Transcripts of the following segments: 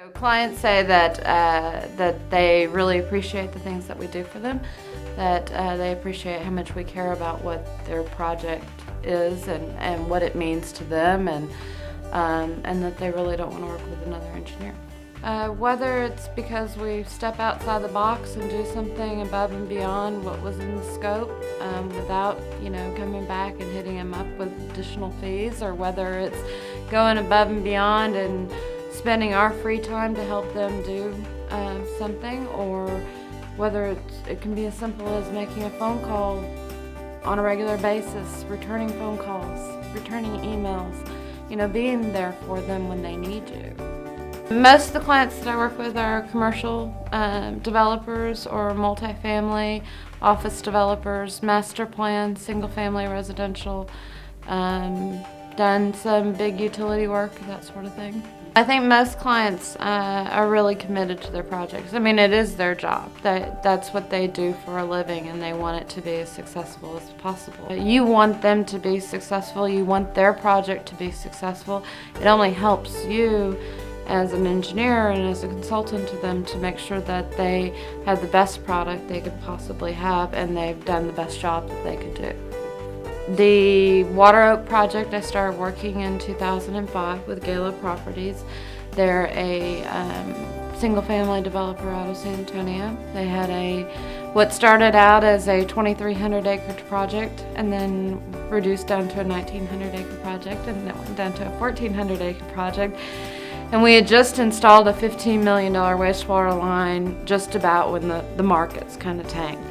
So clients say that they really appreciate the things that we do for them, that they appreciate how much we care about what their project is and what it means to them, and that they really don't want to work with another engineer. Whether it's because we step outside the box and do something above and beyond what was in the scope, without coming back and hitting them up with additional fees, or whether it's going above and beyond and spending our free time to help them do something, or whether it can be as simple as making a phone call on a regular basis, returning phone calls, returning emails, being there for them when they need you. Most of the clients that I work with are commercial developers or multifamily office developers, master plan, single family residential, done some big utility work, that sort of thing. I think most clients are really committed to their projects. I mean, it is their job. That's what they do for a living, and they want it to be as successful as possible. You want them to be successful. You want their project to be successful. It only helps you as an engineer and as a consultant to them to make sure that they have the best product they could possibly have, and they've done the best job that they could do. The Water Oak project, I started working in 2005 with Gala Properties. They're a single-family developer out of San Antonio. They had what started out as a 2,300-acre project, and then reduced down to a 1,900-acre project, and then went down to a 1,400-acre project. And we had just installed a $15 million wastewater line just about when the markets kind of tanked.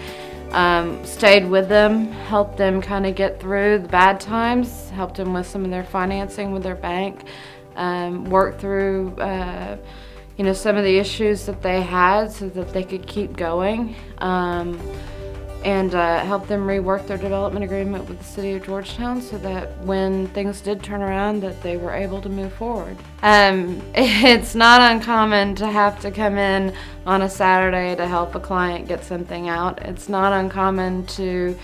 Stayed with them, helped them kind of get through the bad times, helped them with some of their financing with their bank, worked through some of the issues that they had so that they could keep going, and helped them rework their development agreement with the city of Georgetown so that when things did turn around that they were able to move forward. It's not uncommon to have to come in on a Saturday to help a client get something out. It's not uncommon to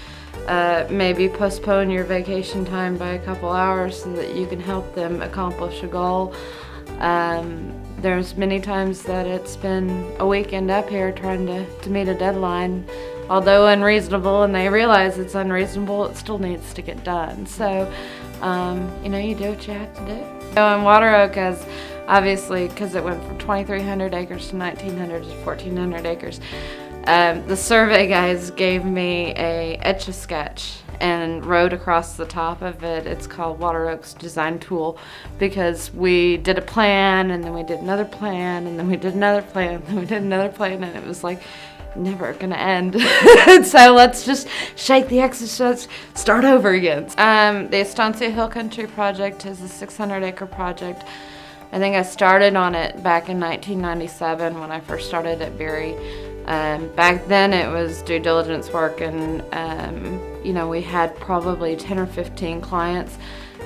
maybe postpone your vacation time by a couple hours so that you can help them accomplish a goal. There's many times that it's been a weekend up here trying to meet a deadline. Although unreasonable, and they realize it's unreasonable, it still needs to get done. So, you do what you have to do. In Water Oak, obviously, because it went from 2,300 acres to 1,900 to 1,400 acres, the survey guys gave me a Etch-a-Sketch and wrote across the top of it, it's called Water Oak's Design Tool, because we did a plan, and then we did another plan, and then we did another plan, and then we did another plan, and it was like, never gonna end. So let's just shake the exercise, start over again. The Estancia Hill Country project is a 600-acre project. I think I started on it back in 1997 when I first started at Berry. Back then it was due diligence work, and we had probably 10 or 15 clients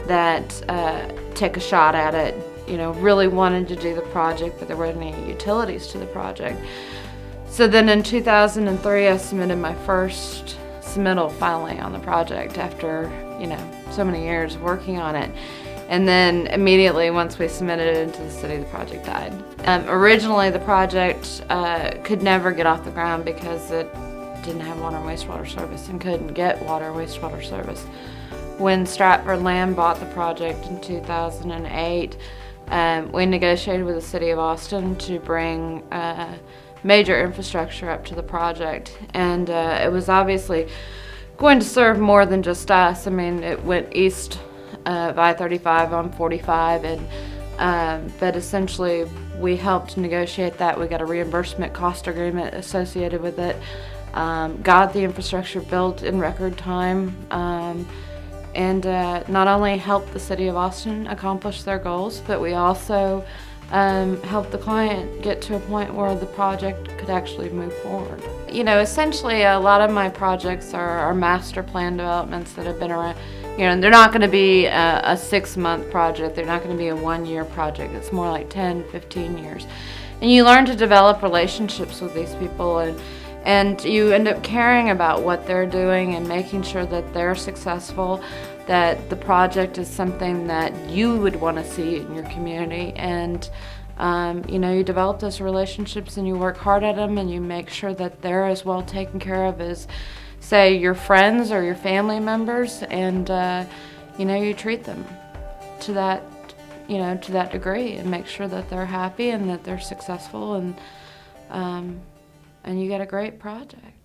that take a shot at it, really wanted to do the project, but there weren't any utilities to the project. So then in 2003, I submitted my first submittal finally on the project after, so many years working on it. And then immediately once we submitted it into the city, the project died. Originally, the project could never get off the ground because it didn't have water and wastewater service and couldn't get water and wastewater service. When Stratford Land bought the project in 2008, we negotiated with the city of Austin to bring major infrastructure up to the project, and it was obviously going to serve more than just us. I mean, it went east of I-35 on 45, and but essentially we helped negotiate that. We got a reimbursement cost agreement associated with it, got the infrastructure built in record time, and not only helped the city of Austin accomplish their goals, but we also help the client get to a point where the project could actually move forward. Essentially a lot of my projects are master plan developments that have been around. They're not going to be a 6-month project. They're not going to be a 1-year project. It's more like 10, 15 years. And you learn to develop relationships with these people, and you end up caring about what they're doing and making sure that they're successful, that the project is something that you would want to see in your community, and You develop those relationships and you work hard at them, and you make sure that they're as well taken care of as, say, your friends or your family members, and you treat them to that to that degree, and make sure that they're happy and that they're successful, and you get a great project.